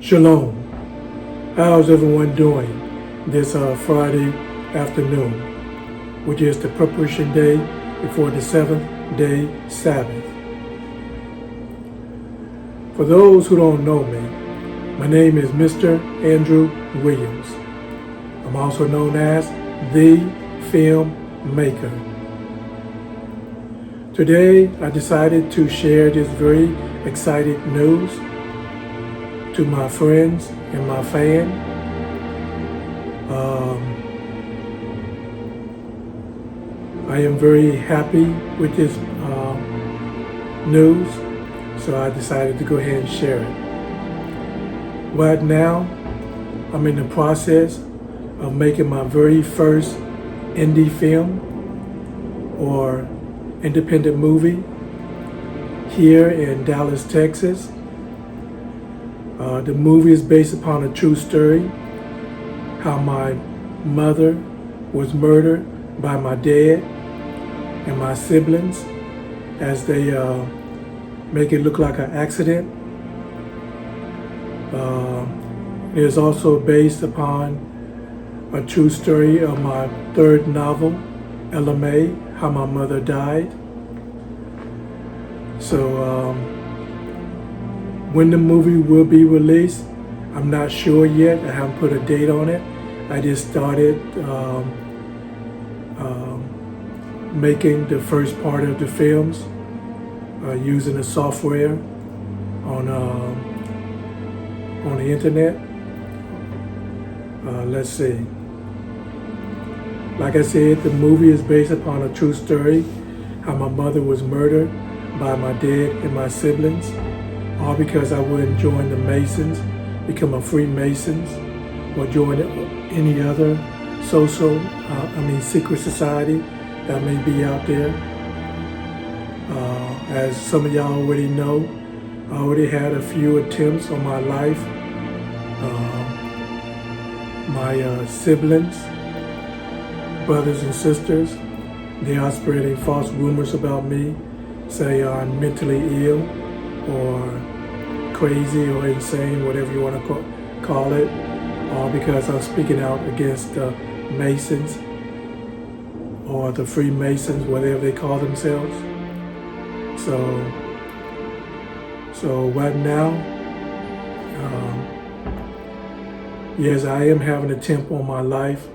Shalom. How's everyone doing this Friday afternoon, which is the preparation day before the seventh day Sabbath? For those who don't know me, my name is Mr. Andrew Williams. I'm also known as the Film Maker. Today, I decided to share this very exciting news to my friends and my fan. I am very happy with this news, so I decided to go ahead and share it. Right now, I'm in the process of making my very first indie film or independent movie here in Dallas, Texas. The movie is based upon a true story, how my mother was murdered by my dad and my siblings as they make it look like an accident. It is also based upon a true story of my third novel, Ella May, how my mother died. So when the movie will be released, I'm not sure yet. I haven't put a date on it. I just started making the first part of the films using the software on the internet. Let's see. Like I said, the movie is based upon a true story, how my mother was murdered by my dad and my siblings, all because I wouldn't join the Masons, become a Freemasons, or join any other secret society that may be out there. As some of y'all already know, I already had a few attempts on my life. My siblings, brothers and sisters, they are spreading false rumors about me, say I'm mentally ill or crazy or insane, whatever you want to call it, all because I'm speaking out against the Masons or the Freemasons, whatever they call themselves. So right now, yes, I am having an attempt on my life,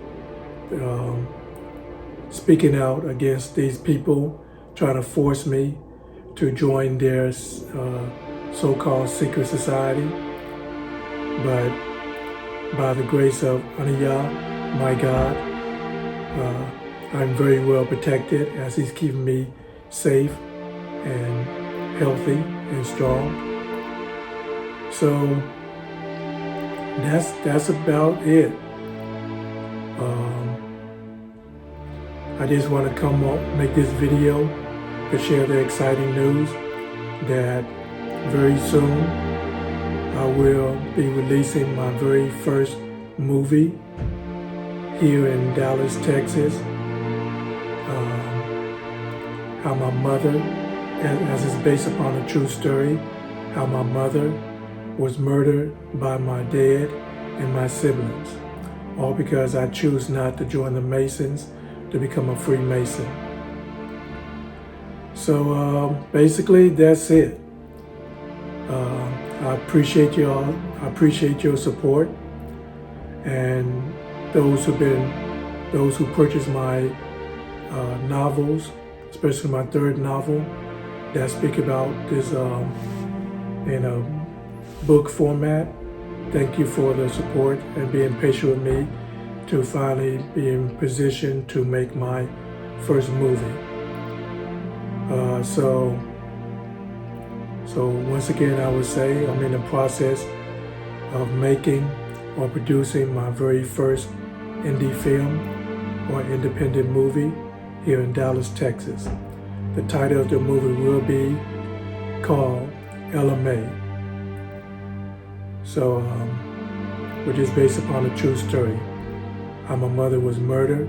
speaking out against these people trying to force me to join their so-called secret society. But by the grace of Aniyah, my God, I'm very well protected as He's keeping me safe and healthy and strong. So that's about it. I just want to come up, make this video to share the exciting news that very soon I will be releasing my very first movie here in Dallas, Texas. How my mother, as it's based upon a true story, how my mother was murdered by my dad and my siblings, all because I choose not to join the Masons to become a Freemason. So basically that's it. I appreciate y'all. I appreciate your support and those who purchased my novels, especially my third novel that speak about this in a book format. Thank you for the support and being patient with me to finally be in position to make my first movie. So once again, I would say I'm in the process of making or producing my very first indie film or independent movie here in Dallas, Texas. The title of the movie will be called Ella May. So, which is based upon a true story. How my mother was murdered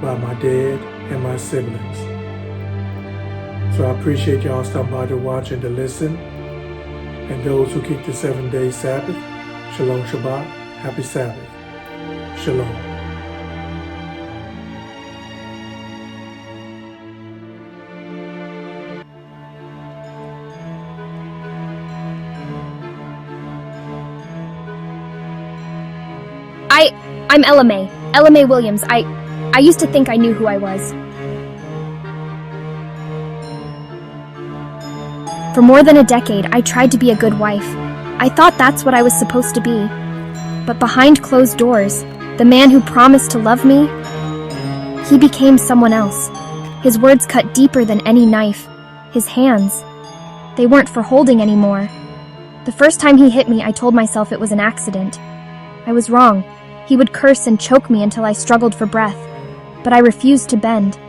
by my dad and my siblings. So I appreciate y'all stopping by to watch and to listen. and those who keep the 7-day Sabbath. Shalom Shabbat. Happy Sabbath. Shalom. I'm Ella Mae Williams. I used to think I knew who I was. For more than a decade, I tried to be a good wife. I thought that's what I was supposed to be. But behind closed doors, the man who promised to love me, he became someone else. His words cut deeper than any knife. His hands, they weren't for holding anymore. The first time he hit me, I told myself it was an accident. I was wrong. He would curse and choke me until I struggled for breath. But I refused to bend.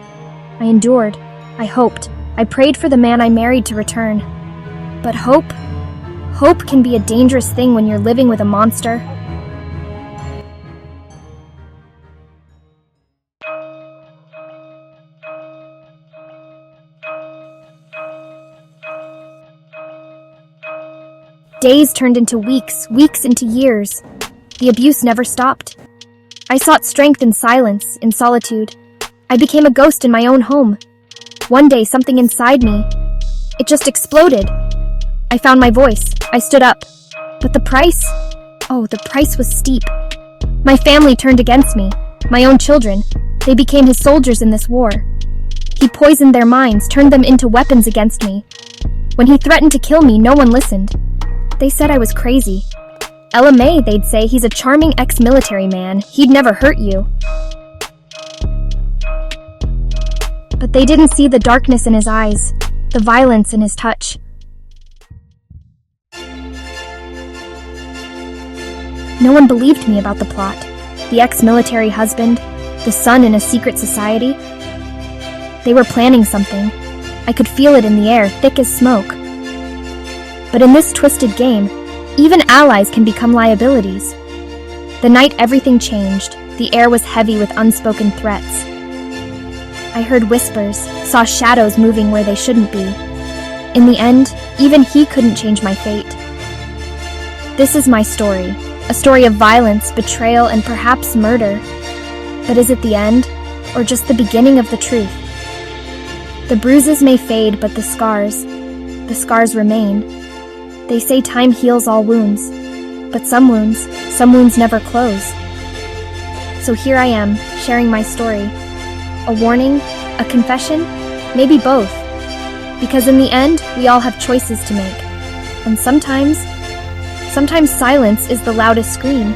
I endured. I hoped. I prayed for the man I married to return. But hope can be a dangerous thing when you're living with a monster. Days turned into weeks, weeks into years. The abuse never stopped. I sought strength in silence, in solitude. I became a ghost in my own home. One day, something inside me, it just exploded. I found my voice. I stood up. But the price? Oh, the price was steep. My family turned against me. My own children. They became his soldiers in this war. He poisoned their minds, turned them into weapons against me. When he threatened to kill me, no one listened. They said I was crazy. Ella Mae, they'd say, he's a charming ex-military man. He'd never hurt you. But they didn't see the darkness in his eyes, the violence in his touch. No one believed me about the plot. The ex-military husband, the son in a secret society. They were planning something. I could feel it in the air, thick as smoke. But in this twisted game, even allies can become liabilities. The night everything changed, the air was heavy with unspoken threats. I heard whispers, saw shadows moving where they shouldn't be. In the end, even he couldn't change my fate. This is my story, a story of violence, betrayal, and perhaps murder. But is it the end, or just the beginning of the truth? The bruises may fade, but the scars remain. They say time heals all wounds, but some wounds never close. So here I am, sharing my story. A warning, a confession, maybe both. Because in the end, we all have choices to make. And sometimes silence is the loudest scream.